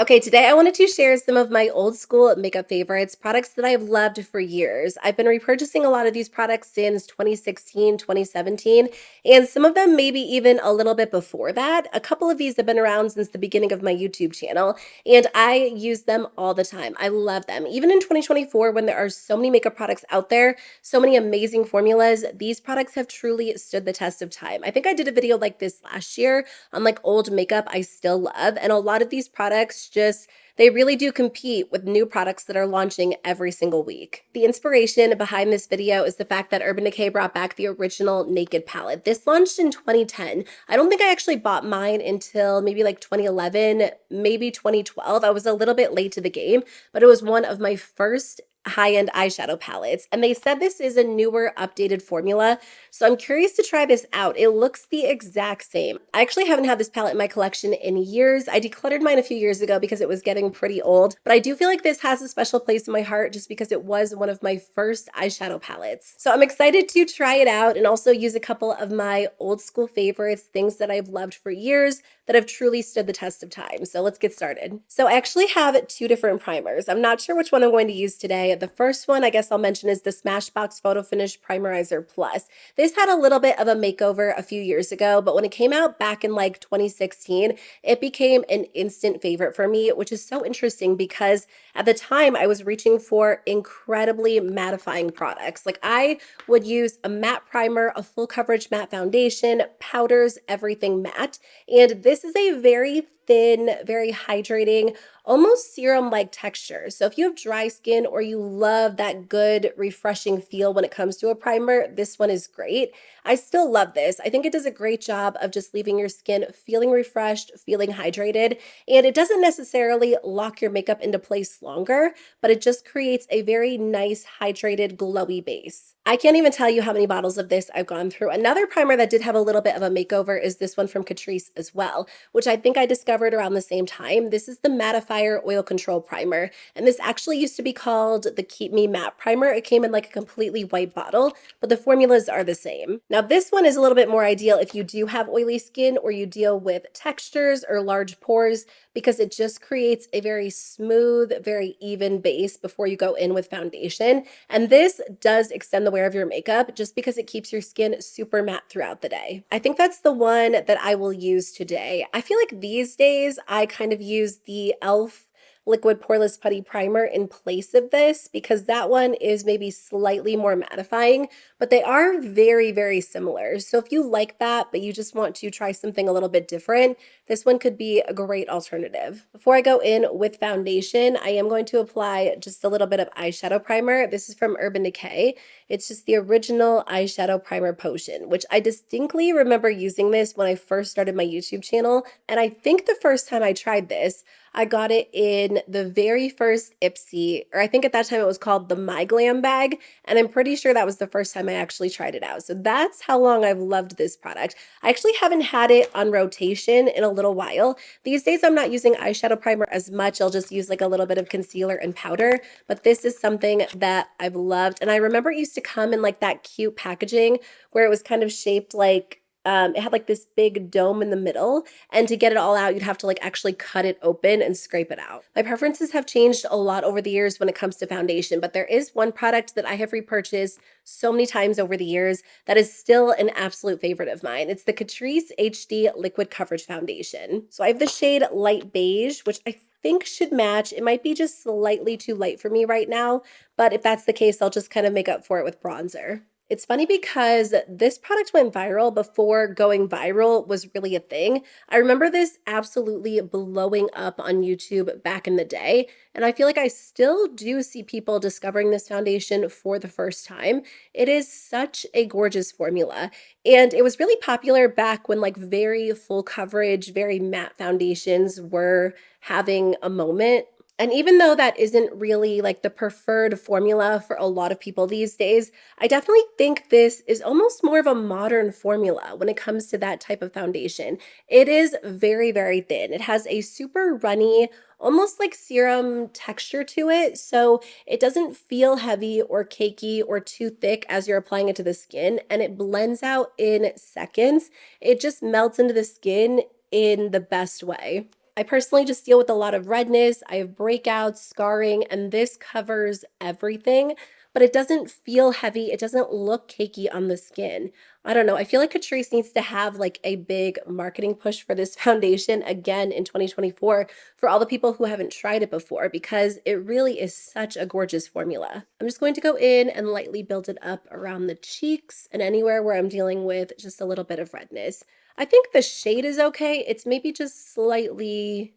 Okay, today I wanted to share some of my old school makeup favorites, products that I've loved for years. I've been repurchasing a lot of these products since 2016, 2017, and some of them maybe even a little bit before that. A couple of these have been around since the beginning of my YouTube channel, and I use them all the time. I love them. Even in 2024, when there are so many makeup products out there, so many amazing formulas, these products have truly stood the test of time. I think I did a video like this last year on like old makeup I still love, and a lot of these products just they really do compete with new products that are launching every single week. The inspiration behind this video is the fact that Urban Decay brought back the original Naked palette. This launched in 2010. I don't think I actually bought mine until maybe like 2011, maybe 2012. I was a little bit late to the game, but it was one of my first high-end eyeshadow palettes, and they said this is a newer updated formula, so I'm curious to try this out. It looks the exact same. I actually haven't had this palette in my collection in years. I decluttered mine a few years ago because it was getting pretty old, but I do feel like this has a special place in my heart just because it was one of my first eyeshadow palettes. So I'm excited to try it out and also use a couple of my old school favorites, things that I've loved for years that have truly stood the test of time. So let's get started. So I actually have two different primers. I'm not sure which one I'm going to use today. The first one I guess I'll mention is the Smashbox Photo Finish Primerizer Plus. This had a little bit of a makeover a few years ago, but when it came out back in like 2016, it became an instant favorite for me, which is so interesting because at the time I was reaching for incredibly mattifying products. Like I would use a matte primer, a full coverage matte foundation, powders, everything matte. And this is a very thin, very hydrating, almost serum-like texture. So if you have dry skin or you love that good, refreshing feel when it comes to a primer, this one is great. I still love this. I think it does a great job of just leaving your skin feeling refreshed, feeling hydrated, and it doesn't necessarily lock your makeup into place longer, but it just creates a very nice, hydrated, glowy base. I can't even tell you how many bottles of this I've gone through. Another primer that did have a little bit of a makeover is this one from Catrice as well, which I think I discovered around the same time. This is the Mattifier Oil Control Primer, and this actually used to be called the Keep Me Matte Primer. It came in like a completely white bottle, but the formulas are the same. Now this one is a little bit more ideal if you do have oily skin or you deal with textures or large pores, because it just creates a very smooth, very even base before you go in with foundation. And this does extend the wear of your makeup just because it keeps your skin super matte throughout the day. I think that's the one that I will use today. I feel like these days I kind of use the e.l.f. Liquid Poreless Putty Primer in place of this because that one is maybe slightly more mattifying, but they are very, very similar. So if you like that, but you just want to try something a little bit different, this one could be a great alternative. Before I go in with foundation, I am going to apply just a little bit of eyeshadow primer. This is from Urban Decay. It's just the original eyeshadow primer potion, which I distinctly remember using this when I first started my YouTube channel. And I think the first time I tried this, I got it in the very first Ipsy, or I think at that time it was called the My Glam bag, and I'm pretty sure that was the first time I actually tried it out. So that's how long I've loved this product. I actually haven't had it on rotation in a little while. These days I'm not using eyeshadow primer as much. I'll just use like a little bit of concealer and powder, but this is something that I've loved. And I remember it used to come in like that cute packaging where it was kind of shaped like it had like this big dome in the middle, and to get it all out, you'd have to like actually cut it open and scrape it out. My preferences have changed a lot over the years when it comes to foundation, but there is one product that I have repurchased so many times over the years that is still an absolute favorite of mine. It's the Catrice HD Liquid Coverage Foundation. So I have the shade Light Beige, which I think should match. It might be just slightly too light for me right now, but if that's the case, I'll just kind of make up for it with bronzer. It's funny because this product went viral before going viral was really a thing. I remember this absolutely blowing up on YouTube back in the day, and I feel like I still do see people discovering this foundation for the first time. It is such a gorgeous formula, and it was really popular back when like very full coverage, very matte foundations were having a moment. And even though that isn't really like the preferred formula for a lot of people these days, I definitely think this is almost more of a modern formula when it comes to that type of foundation. It is very, very thin. It has a super runny, almost like serum texture to it. So it doesn't feel heavy or cakey or too thick as you're applying it to the skin, and it blends out in seconds. It just melts into the skin in the best way. I personally just deal with a lot of redness. I have breakouts, scarring, and this covers everything, but it doesn't feel heavy. It doesn't look cakey on the skin. I don't know. I feel like Catrice needs to have like a big marketing push for this foundation again in 2024 for all the people who haven't tried it before, because it really is such a gorgeous formula. I'm just going to go in and lightly build it up around the cheeks and anywhere where I'm dealing with just a little bit of redness. I think the shade is okay. It's maybe just slightly,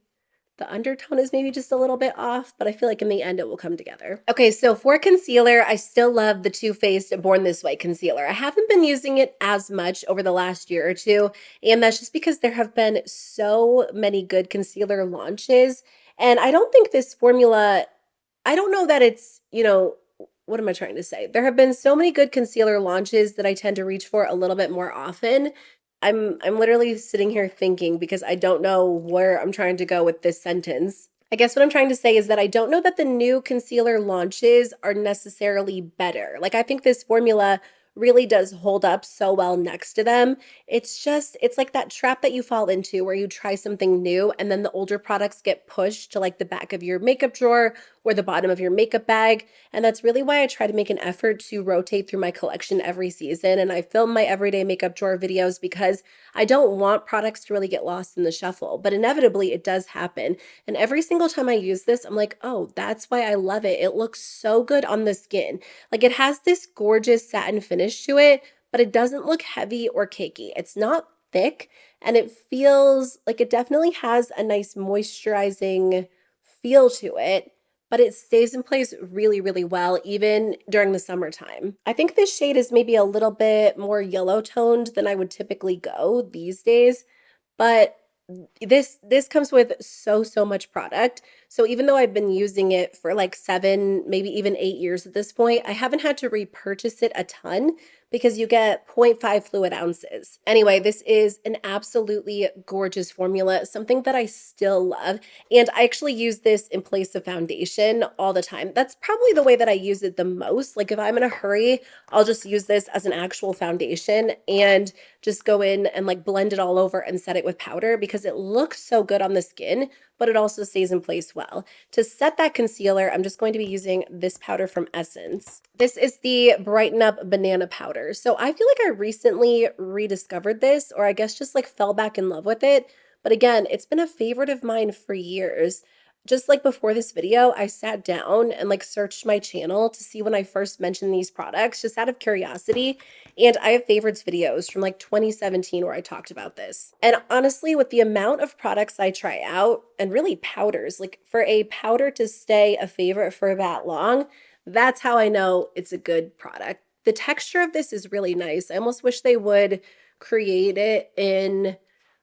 the undertone is maybe just a little bit off, but I feel like in the end it will come together. Okay, so for concealer, I still love the Too Faced Born This Way concealer. I haven't been using it as much over the last year or two, and that's just because there have been so many good concealer launches, and I don't think this formula, I don't know that it's, what am I trying to say? There have been so many good concealer launches that I tend to reach for a little bit more often. I'm literally sitting here thinking because I don't know where I'm trying to go with this sentence. I guess what I'm trying to say is that I don't know that the new concealer launches are necessarily better. Like, I think this formula really does hold up so well next to them. It's like that trap that you fall into where you try something new and then the older products get pushed to like the back of your makeup drawer or the bottom of your makeup bag. And that's really why I try to make an effort to rotate through my collection every season. And I film my everyday makeup drawer videos because I don't want products to really get lost in the shuffle, but inevitably it does happen. And every single time I use this, I'm like, oh, that's why I love it. It looks so good on the skin. Like, it has this gorgeous satin finish to it, but it doesn't look heavy or cakey. It's not thick, and it feels like it definitely has a nice moisturizing feel to it, but it stays in place really, really well, even during the summertime. I think this shade is maybe a little bit more yellow toned than I would typically go these days, but this comes with so much product. So even though I've been using it for like 7, maybe even 8 years at this point, I haven't had to repurchase it a ton because you get 0.5 fluid ounces. Anyway, this is an absolutely gorgeous formula, something that I still love. And I actually use this in place of foundation all the time. That's probably the way that I use it the most. Like, if I'm in a hurry, I'll just use this as an actual foundation and just go in and like blend it all over and set it with powder because it looks so good on the skin, but it also stays in place well. To set that concealer, I'm just going to be using this powder from Essence. This is the Brighten Up Banana Powder. So I feel like I recently rediscovered this, or I guess just like fell back in love with it. But again, it's been a favorite of mine for years. Just like before this video, I sat down and like searched my channel to see when I first mentioned these products, just out of curiosity. And I have favorites videos from like 2017 where I talked about this. And honestly, with the amount of products I try out, and really powders, like for a powder to stay a favorite for that long, that's how I know it's a good product. The texture of this is really nice. I almost wish they would create it in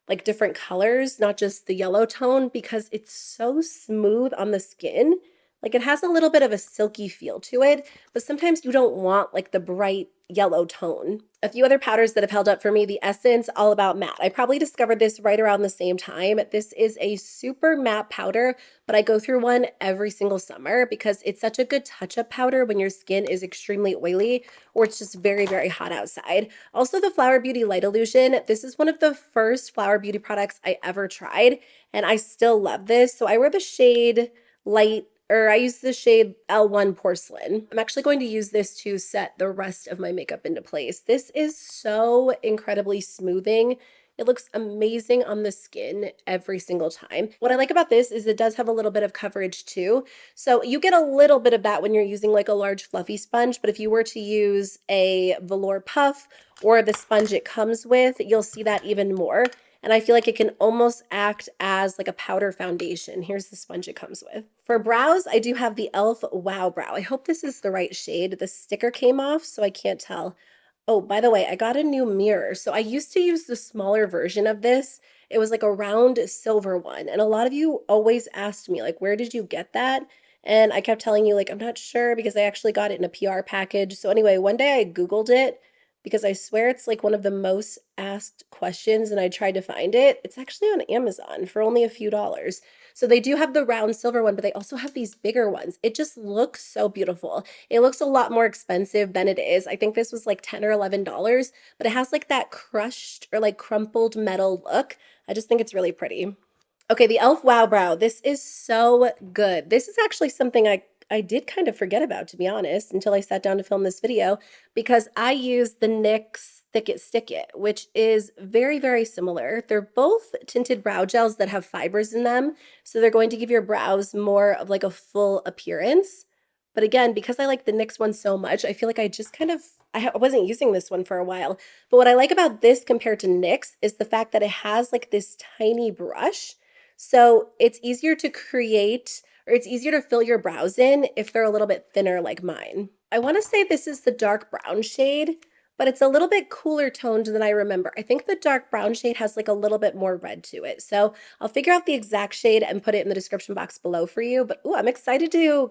like different colors, not just the yellow tone, because it's so smooth on the skin. Like, it has a little bit of a silky feel to it, but sometimes you don't want like the bright yellow tone. A few other powders that have held up for me, the Essence All About Matte. I probably discovered this right around the same time. This is a super matte powder, but I go through one every single summer because it's such a good touch-up powder when your skin is extremely oily or it's just very, very hot outside. Also, the Flower Beauty Light Illusion. This is one of the first Flower Beauty products I ever tried, and I still love this. So I wear the shade Light, or I use the shade L1 Porcelain. I'm actually going to use this to set the rest of my makeup into place. This is so incredibly smoothing. It looks amazing on the skin every single time. What I like about this is it does have a little bit of coverage too. So you get a little bit of that when you're using like a large fluffy sponge, but if you were to use a velour puff or the sponge it comes with, you'll see that even more. And I feel like it can almost act as like a powder foundation. Here's the sponge it comes with. For brows, I do have the e.l.f. Wow Brow. I hope this is the right shade. The sticker came off, so I can't tell. Oh, by the way, I got a new mirror. So I used to use the smaller version of this. It was like a round silver one. And a lot of you always asked me, like, where did you get that? And I kept telling you, like, I'm not sure because I actually got it in a PR package. So anyway, one day I Googled it because I swear it's like one of the most asked questions and I tried to find it. It's actually on Amazon for only a few dollars. So they do have the round silver one, but they also have these bigger ones. It just looks so beautiful. It looks a lot more expensive than it is. I think this was like $10 or $11, but it has like that crushed or like crumpled metal look. I just think it's really pretty. Okay, the e.l.f. Wow Brow. This is so good. This is actually something I did kind of forget about, to be honest, until I sat down to film this video, because I use the NYX Thick It Stick It, which is very, very similar. They're both tinted brow gels that have fibers in them, so they're going to give your brows more of like a full appearance. But again, because I like the NYX one so much, I feel like I just kind of I wasn't using this one for a while. But what I like about this compared to NYX is the fact that it has like this tiny brush, so it's easier to create, or it's easier to fill your brows in if they're a little bit thinner like mine. I want to say this is the dark brown shade, but it's a little bit cooler toned than I remember. I think the dark brown shade has like a little bit more red to it. So I'll figure out the exact shade and put it in the description box below for you. But ooh, I'm excited to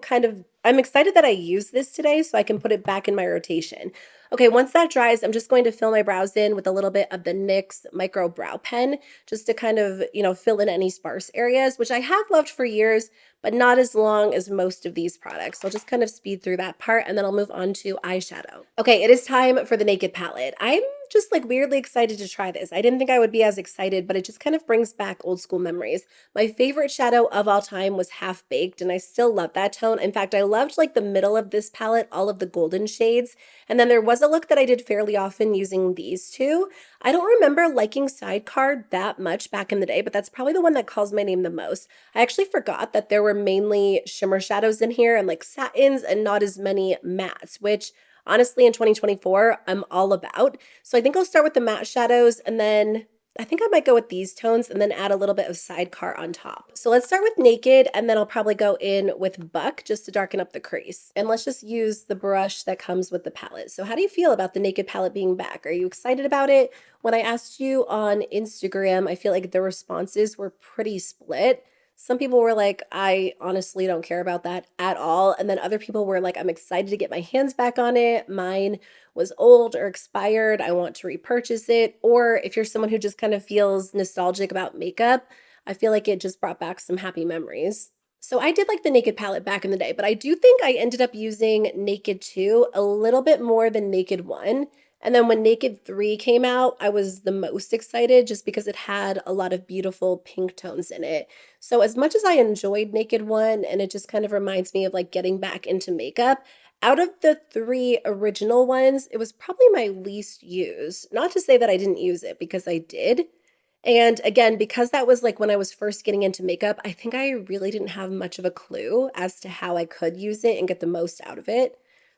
I'm excited that I use this today so I can put it back in my rotation. Okay, once that dries, I'm just going to fill my brows in with a little bit of the NYX Micro Brow Pen, just to kind of, fill in any sparse areas, which I have loved for years, but not as long as most of these products. So I'll just kind of speed through that part, and then I'll move on to eyeshadow. Okay, it is time for the Naked palette. I'm just like weirdly excited to try this. I didn't think I would be as excited, but it just kind of brings back old school memories. My favorite shadow of all time was Half Baked, and I still love that tone. In fact, I loved like the middle of this palette, all of the golden shades. And then there was a look that I did fairly often using these two. I don't remember liking Sidecar that much back in the day, but that's probably the one that calls my name the most. I actually forgot that there were mainly shimmer shadows in here and like satins and not as many mattes, which honestly in 2024 I'm all about. So I think I'll start with the matte shadows, and then I think I might go with these tones and then add a little bit of Sidecar on top. So let's start with Naked, and then I'll probably go in with Buck just to darken up the crease. And let's just use the brush that comes with the palette. So how do you feel about the Naked palette being back? Are you excited about it? When I asked you on Instagram, I feel like the responses were pretty split. Some people were like, I honestly don't care about that at all. And then other people were like, I'm excited to get my hands back on it. Mine was old or expired. I want to repurchase it. Or if you're someone who just kind of feels nostalgic about makeup, I feel like it just brought back some happy memories. So I did like the Naked palette back in the day, but I do think I ended up using Naked 2 a little bit more than Naked 1. And then when Naked 3 came out, I was the most excited just because it had a lot of beautiful pink tones in it. So as much as I enjoyed Naked 1, and it just kind of reminds me of like getting back into makeup, out of the three original ones, it was probably my least used. Not to say that I didn't use it, because I did. And again, because that was like when I was first getting into makeup, I think I really didn't have much of a clue as to how I could use it and get the most out of it.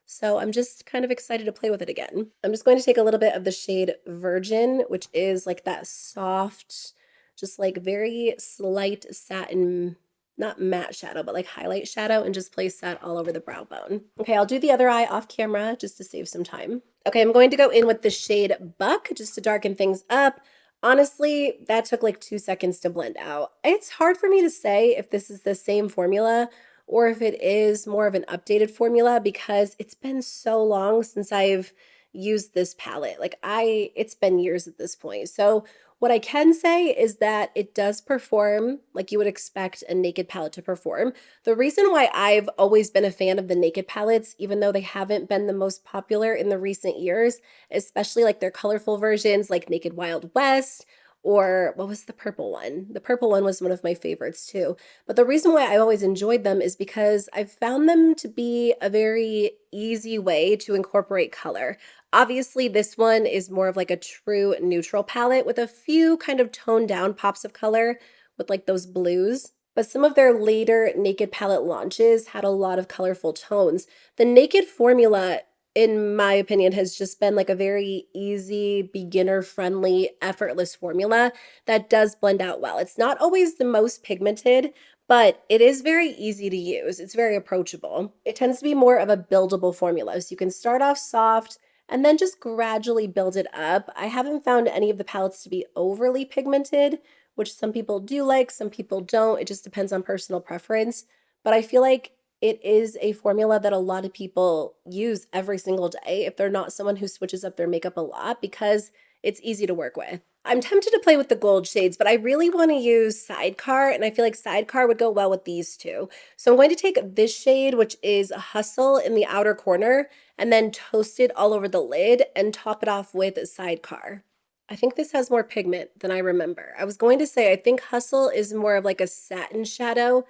So I'm just kind of excited to play with it again. I'm just going to take a little bit of the shade Virgin, which is like that soft, just like very slight satin, not matte shadow, but like highlight shadow, and just place that all over the brow bone. Okay, I'll do the other eye off camera just to save some time. Okay, I'm going to go in with the shade Buck just to darken things up. Honestly, that took like 2 seconds to blend out. It's hard for me to say if this is the same formula or if it is more of an updated formula, because it's been so long since I've used this palette. It's been years at this point. So what I can say is that it does perform like you would expect a Naked palette to perform. The reason why I've always been a fan of the Naked palettes, even though they haven't been the most popular in the recent years, especially like their colorful versions like Naked Wild West, or what was the purple one? The purple one was one of my favorites too. But the reason why I always enjoyed them is because I've found them to be a very easy way to incorporate color. Obviously, this one is more of like a true neutral palette with a few kind of toned down pops of color with like those blues. But some of their later Naked palette launches had a lot of colorful tones. The Naked formula, in my opinion, has just been like a very easy, beginner-friendly, effortless formula that does blend out well. It's not always the most pigmented, but it is very easy to use. It's very approachable. It tends to be more of a buildable formula, so you can start off soft and then just gradually build it up. I haven't found any of the palettes to be overly pigmented, which some people do like, some people don't. It just depends on personal preference. But I feel like it is a formula that a lot of people use every single day if they're not someone who switches up their makeup a lot, because it's easy to work with. I'm tempted to play with the gold shades, but I really want to use Sidecar, and I feel like Sidecar would go well with these two. So I'm going to take this shade, which is Hustle, in the outer corner, and then toast it all over the lid and top it off with Sidecar. I think this has more pigment than I remember. I was going to say, I think Hustle is more of like a satin shadow,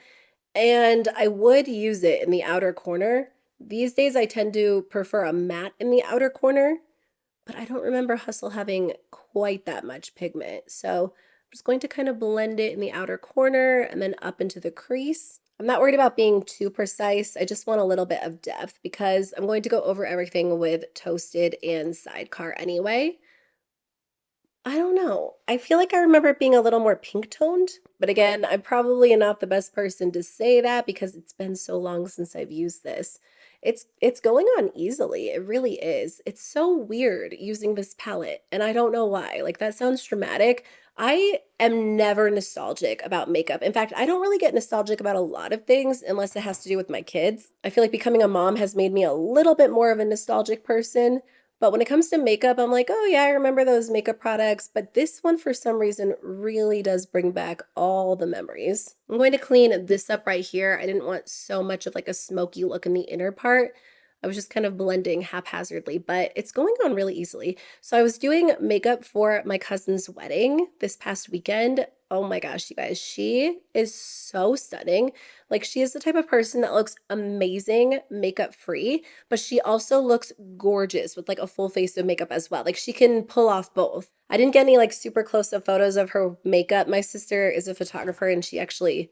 and I would use it in the outer corner. These days, I tend to prefer a matte in the outer corner, but I don't remember Hustle having quite that much pigment. So I'm just going to kind of blend it in the outer corner and then up into the crease. I'm not worried about being too precise. I just want a little bit of depth because I'm going to go over everything with Toasted and Sidecar anyway. I don't know. I feel like I remember it being a little more pink toned, but again, I'm probably not the best person to say that because it's been so long since I've used this. It's going on easily. It really is. It's so weird using this palette, and I don't know why. Like that sounds dramatic. I am never nostalgic about makeup. In fact, I don't really get nostalgic about a lot of things unless it has to do with my kids. I feel like becoming a mom has made me a little bit more of a nostalgic person. But when it comes to makeup, I'm like, oh yeah, I remember those makeup products. But this one, for some reason, really does bring back all the memories. I'm going to clean this up right here. I didn't want so much of like a smoky look in the inner part. I was just kind of blending haphazardly, but it's going on really easily. So I was doing makeup for my cousin's wedding this past weekend. Oh my gosh, you guys, she is so stunning. Like, she is the type of person that looks amazing makeup free, but she also looks gorgeous with like a full face of makeup as well. Like, she can pull off both. I didn't get any like super close up photos of her makeup. My sister is a photographer and she actually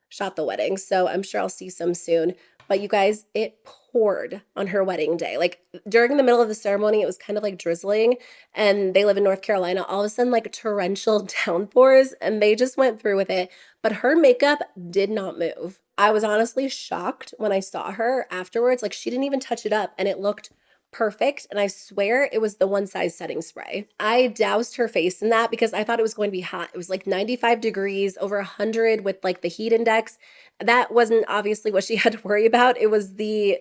shot the wedding, so I'm sure I'll see some soon. But you guys, it poured on her wedding day. Like during the middle of the ceremony, it was kind of like drizzling, and they live in North Carolina. All of a sudden, like torrential downpours, and they just went through with it. But her makeup did not move. I was honestly shocked when I saw her afterwards. Like she didn't even touch it up, and it looked perfect. And I swear it was the one size setting spray. I doused her face in that because I thought it was going to be hot. It was like 95 degrees, over 100 with like the heat index. That wasn't obviously what she had to worry about. It was the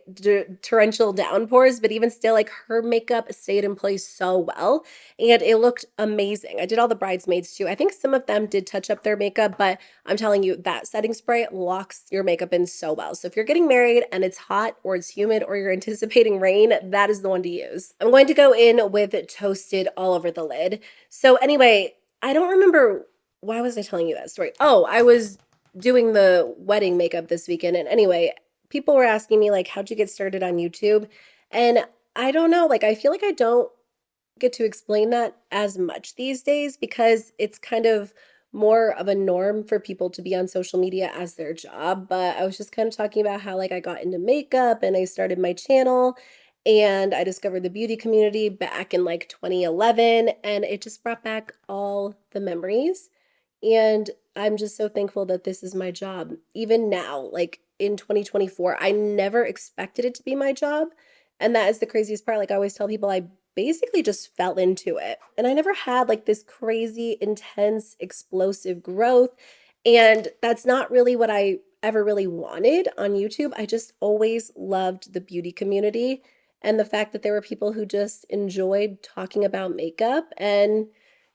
torrential downpours, but even still, like her makeup stayed in place so well and it looked amazing. I did all the bridesmaids too. I think some of them did touch up their makeup, but I'm telling you, that setting spray locks your makeup in so well. So if you're getting married and it's hot or it's humid or you're anticipating rain, that is the one to use. I'm going to go in with Toasted all over the lid. So anyway, I don't remember, why was I telling you that story? Oh, I was doing the wedding makeup this weekend. And anyway, people were asking me like, how'd you get started on YouTube? And I don't know, like I feel like I don't get to explain that as much these days because it's kind of more of a norm for people to be on social media as their job. But I was just kind of talking about how like I got into makeup and I started my channel and I discovered the beauty community back in like 2011 and it just brought back all the memories. And I'm just so thankful that this is my job. Even now, like in 2024, I never expected it to be my job. And that is the craziest part. Like I always tell people, I basically just fell into it. And I never had like this crazy, intense, explosive growth. And that's not really what I ever really wanted on YouTube. I just always loved the beauty community and the fact that there were people who just enjoyed talking about makeup. And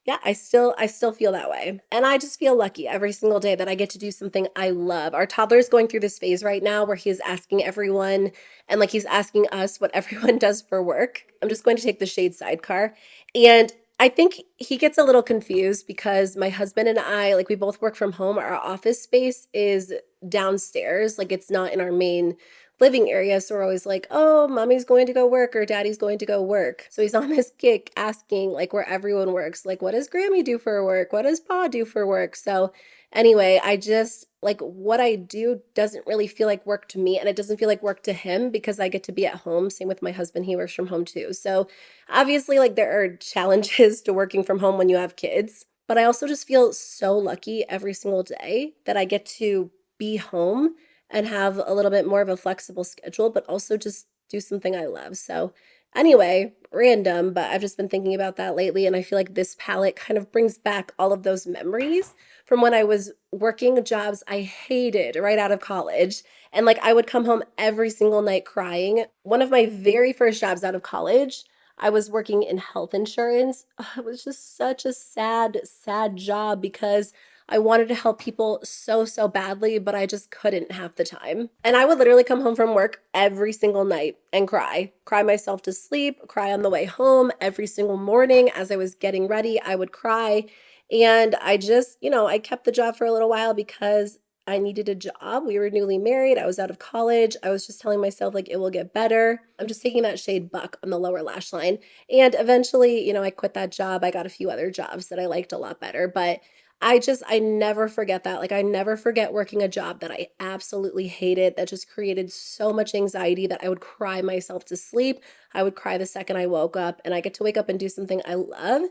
yeah, I still feel that way. And I just feel lucky every single day that I get to do something I love. Our toddler's going through this phase right now where he's asking everyone and like he's asking us what everyone does for work. I'm just going to take the shade Sidecar. And I think he gets a little confused because my husband and I, like we both work from home. Our office space is downstairs, like it's not in our main living area. So we're always like, oh, mommy's going to go work or daddy's going to go work. So he's on this kick asking like where everyone works. Like, what does Grammy do for work? What does Pa do for work? So anyway, I just like what I do doesn't really feel like work to me and it doesn't feel like work to him because I get to be at home. Same with my husband. He works from home too. So obviously like there are challenges to working from home when you have kids, but I also just feel so lucky every single day that I get to be home and have a little bit more of a flexible schedule, but also just do something I love. So, anyway, random, but I've just been thinking about that lately. And I feel like this palette kind of brings back all of those memories from when I was working jobs I hated right out of college. And like I would come home every single night crying. One of my very first jobs out of college, I was working in health insurance. It was just such a sad, sad job because I wanted to help people so, so badly, but I just couldn't have the time. And I would literally come home from work every single night and cry myself to sleep, cry on the way home. Every single morning as I was getting ready, I would cry. And I just, I kept the job for a little while because I needed a job. We were newly married. I was out of college. I was just telling myself, like, it will get better. I'm just taking that shade Buck on the lower lash line. And eventually, I quit that job. I got a few other jobs that I liked a lot better. But I never forget that. Like, I never forget working a job that I absolutely hated, that just created so much anxiety that I would cry myself to sleep. I would cry the second I woke up, and I get to wake up and do something I love.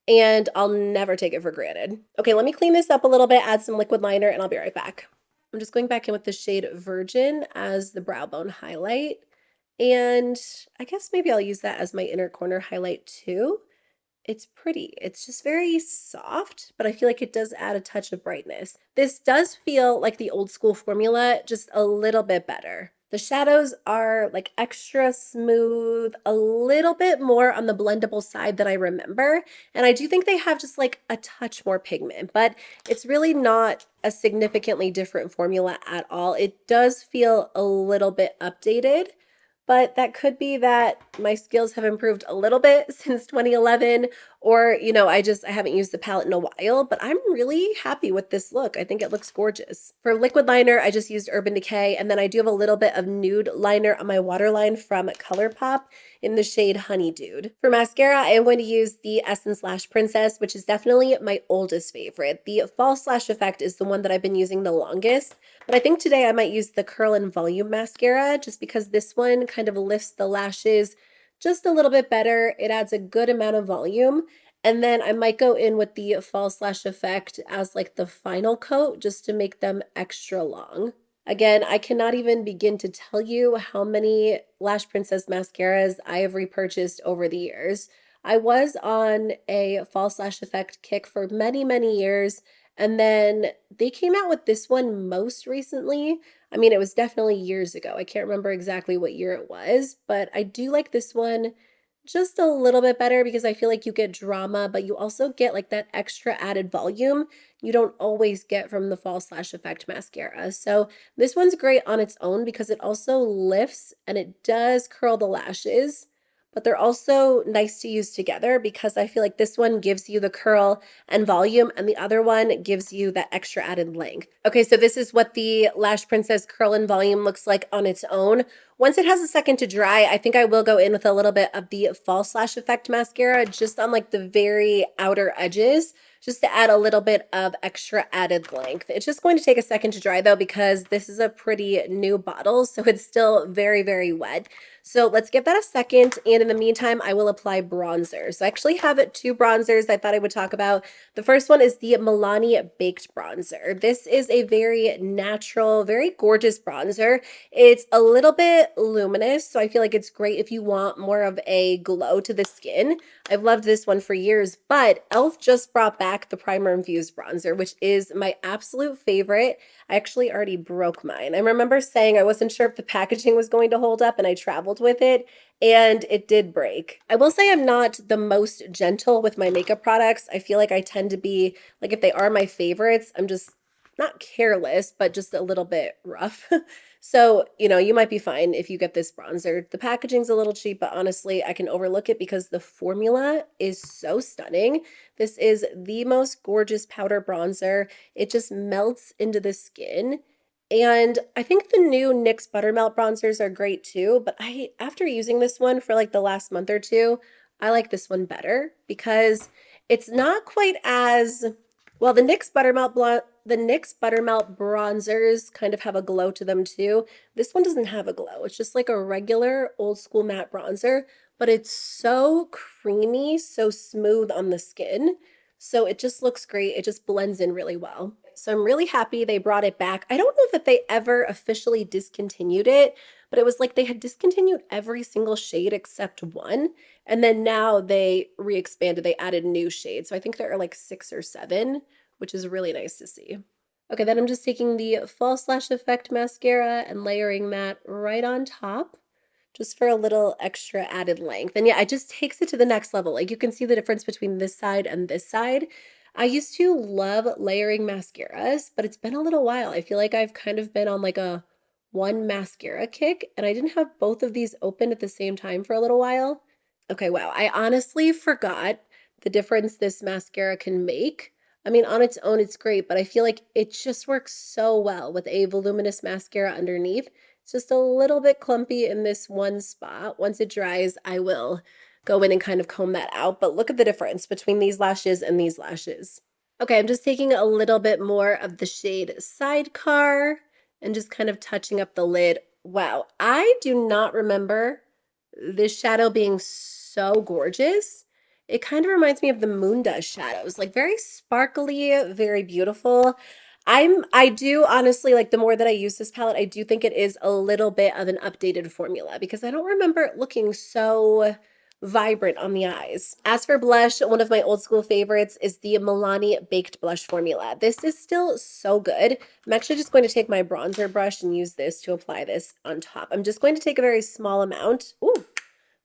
And I'll never take it for granted. Okay, let me clean this up a little bit, add some liquid liner, and I'll be right back. I'm just going back in with the shade Virgin as the brow bone highlight. And I guess maybe I'll use that as my inner corner highlight too. It's pretty. It's just very soft, but I feel like it does add a touch of brightness. This does feel like the old school formula, just a little bit better. The shadows are like extra smooth, a little bit more on the blendable side that I remember. And I do think they have just like a touch more pigment, but it's really not a significantly different formula at all. It does feel a little bit updated, but that could be that my skills have improved a little bit since 2011, or, I haven't used the palette in a while, but I'm really happy with this look. I think it looks gorgeous. For liquid liner, I just used Urban Decay, and then I do have a little bit of nude liner on my waterline from ColourPop in the shade Honeydude. For mascara, I am going to use the Essence Lash Princess, which is definitely my oldest favorite. The False Lash Effect is the one that I've been using the longest, but I think today I might use the Curl and Volume Mascara just because this one kind of lifts the lashes just a little bit better. It adds a good amount of volume. And then I might go in with the False Lash Effect as like the final coat just to make them extra long. Again, I cannot even begin to tell you how many Lash Princess mascaras I have repurchased over the years. I was on a False Lash Effect kick for many, many years, and then they came out with this one most recently. I mean, it was definitely years ago. I can't remember exactly what year it was, but I do like this one just a little bit better because I feel like you get drama, but you also get like that extra added volume you don't always get from the False Lash Effect mascara. So this one's great on its own because it also lifts and it does curl the lashes, but they're also nice to use together because I feel like this one gives you the curl and volume and the other one gives you that extra added length. Okay, so this is what the Lash Princess Curl and Volume looks like on its own. Once it has a second to dry, I think I will go in with a little bit of the False Lash Effect mascara just on like the very outer edges, just to add a little bit of extra added length. It's just going to take a second to dry though because this is a pretty new bottle, so it's still very, very wet. So let's give that a second, and in the meantime, I will apply bronzer. So I actually have two bronzers I thought I would talk about. The first one is the Milani Baked Bronzer. This is a very natural, very gorgeous bronzer. It's a little bit luminous, so I feel like it's great if you want more of a glow to the skin. I've loved this one for years, but e.l.f. just brought back the Primer Infused Bronzer, which is my absolute favorite. I actually already broke mine. I remember saying I wasn't sure if the packaging was going to hold up, and I traveled with it, and it did break. I will say I'm not the most gentle with my makeup products. I feel like I tend to be, like, if they are my favorites, I'm just not careless, but just a little bit rough. So, you might be fine if you get this bronzer. The packaging's a little cheap, but honestly, I can overlook it because the formula is so stunning. This is the most gorgeous powder bronzer. It just melts into the skin. And I think the new NYX Buttermelt bronzers are great too, but after using this one for like the last month or two, I like this one better because it's not quite as well. The NYX Buttermelt bronzers kind of have a glow to them too. This one doesn't have a glow. It's just like a regular old school matte bronzer, but it's so creamy, so smooth on the skin. So it just looks great. It just blends in really well. So I'm really happy they brought it back. I don't know that they ever officially discontinued it, but it was like they had discontinued every single shade except one. And then now they re-expanded, they added new shades. So I think there are like 6 or 7, which is really nice to see. Okay, then I'm just taking the False Lash Effect mascara and layering that right on top, just for a little extra added length. And yeah, it just takes it to the next level. Like you can see the difference between this side and this side. I used to love layering mascaras, but it's been a little while. I feel like I've kind of been on like a one mascara kick, and I didn't have both of these open at the same time for a little while. Okay, wow. I honestly forgot the difference this mascara can make. I mean, on its own, it's great, but I feel like it just works so well with a voluminous mascara underneath. It's just a little bit clumpy in this one spot. Once it dries, I will go in and kind of comb that out. But look at the difference between these lashes and these lashes. Okay, I'm just taking a little bit more of the shade Sidecar and just kind of touching up the lid. Wow, I do not remember this shadow being so gorgeous. It kind of reminds me of the Moon Dust shadows, like very sparkly, very beautiful. I do honestly, like, the more that I use this palette, I do think it is a little bit of an updated formula because I don't remember it looking so vibrant on the eyes. As for blush, one of my old school favorites is the Milani Baked Blush formula. This is still so good. I'm actually just going to take my bronzer brush and use this to apply this on top. I'm just going to take a very small amount. Ooh,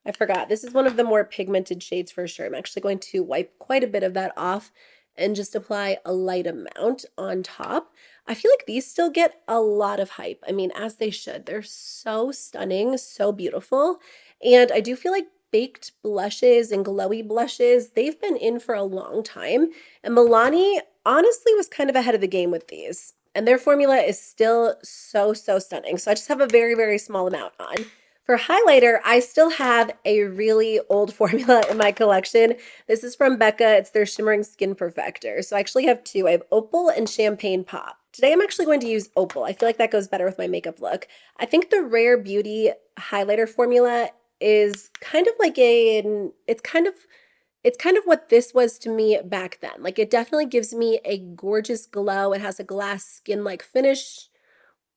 I forgot. This is one of the more pigmented shades for sure. I'm actually going to wipe quite a bit of that off and just apply a light amount on top. I feel like these still get a lot of hype. I mean, as they should. They're so stunning, so beautiful. And I do feel like baked blushes and glowy blushes, they've been in for a long time. And Milani honestly was kind of ahead of the game with these. And their formula is still so, so stunning. So I just have a very, very small amount on. For highlighter, I still have a really old formula in my collection. This is from Becca. It's their Shimmering Skin Perfector. So I actually have two. I have Opal and Champagne Pop. Today I'm actually going to use Opal. I feel like that goes better with my makeup look. I think the Rare Beauty highlighter formula is kind of like it's kind of what this was to me back then. Like, it definitely gives me a gorgeous glow. It has a glass skin-like finish,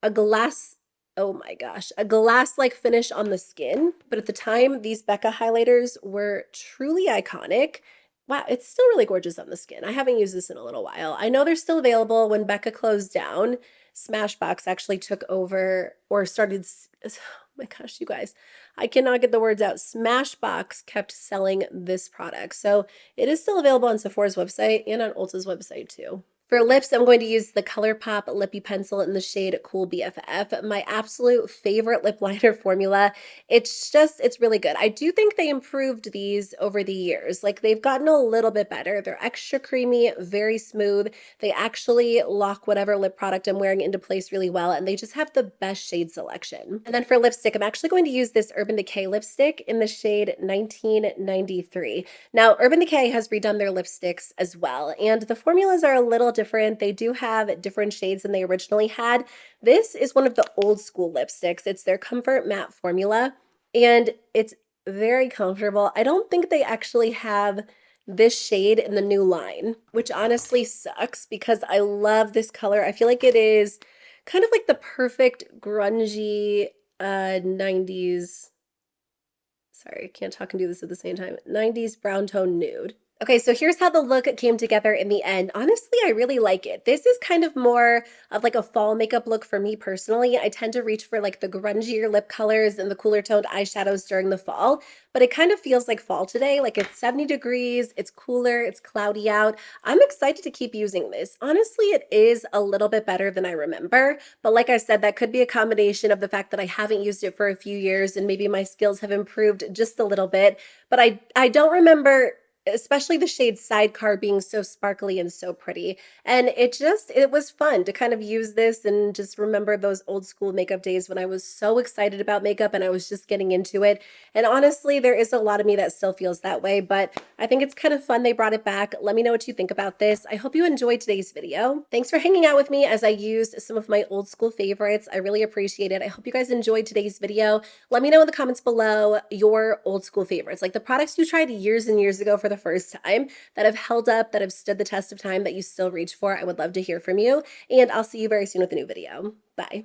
a glass, oh my gosh, a glass-like finish on the skin. But at the time, these Becca highlighters were truly iconic. Wow, it's still really gorgeous on the skin. I haven't used this in a little while. I know they're still available. When Becca closed down, Smashbox actually took over or started, oh my gosh, you guys, I cannot get the words out. Smashbox kept selling this product. So it is still available on Sephora's website and on Ulta's website too. For lips, I'm going to use the ColourPop Lippy Pencil in the shade Cool BFF, my absolute favorite lip liner formula. It's really good. I do think they improved these over the years. Like, they've gotten a little bit better. They're extra creamy, very smooth. They actually lock whatever lip product I'm wearing into place really well, and they just have the best shade selection. And then for lipstick, I'm actually going to use this Urban Decay lipstick in the shade 1993. Now, Urban Decay has redone their lipsticks as well, and the formulas are a little different. They do have different shades than they originally had. This is one of the old school lipsticks. It's their Comfort Matte formula, and it's very comfortable. I don't think they actually have this shade in the new line, which honestly sucks because I love this color. I feel like it is kind of like the perfect grungy 90s. Sorry, I can't talk and do this at the same time. 90s brown tone nude. Okay, so here's how the look came together in the end. Honestly, I really like it. This is kind of more of like a fall makeup look for me personally. I tend to reach for like the grungier lip colors and the cooler toned eyeshadows during the fall, but it kind of feels like fall today. Like, it's 70 degrees, it's cooler, it's cloudy out. I'm excited to keep using this. Honestly, it is a little bit better than I remember, but like I said, that could be a combination of the fact that I haven't used it for a few years and maybe my skills have improved just a little bit, but I don't remember especially the shade Sidecar being so sparkly and so pretty. And it was fun to kind of use this and just remember those old school makeup days when I was so excited about makeup and I was just getting into it. And honestly, there is a lot of me that still feels that way, but I think it's kind of fun they brought it back. Let me know what you think about this. I hope you enjoyed today's video. Thanks for hanging out with me as I used some of my old school favorites. I really appreciate it. I hope you guys enjoyed today's video. Let me know in the comments below your old school favorites, like the products you tried years and years ago for the first time that have held up, that have stood the test of time, that you still reach for. I would love to hear from you, and I'll see you very soon with a new video. Bye.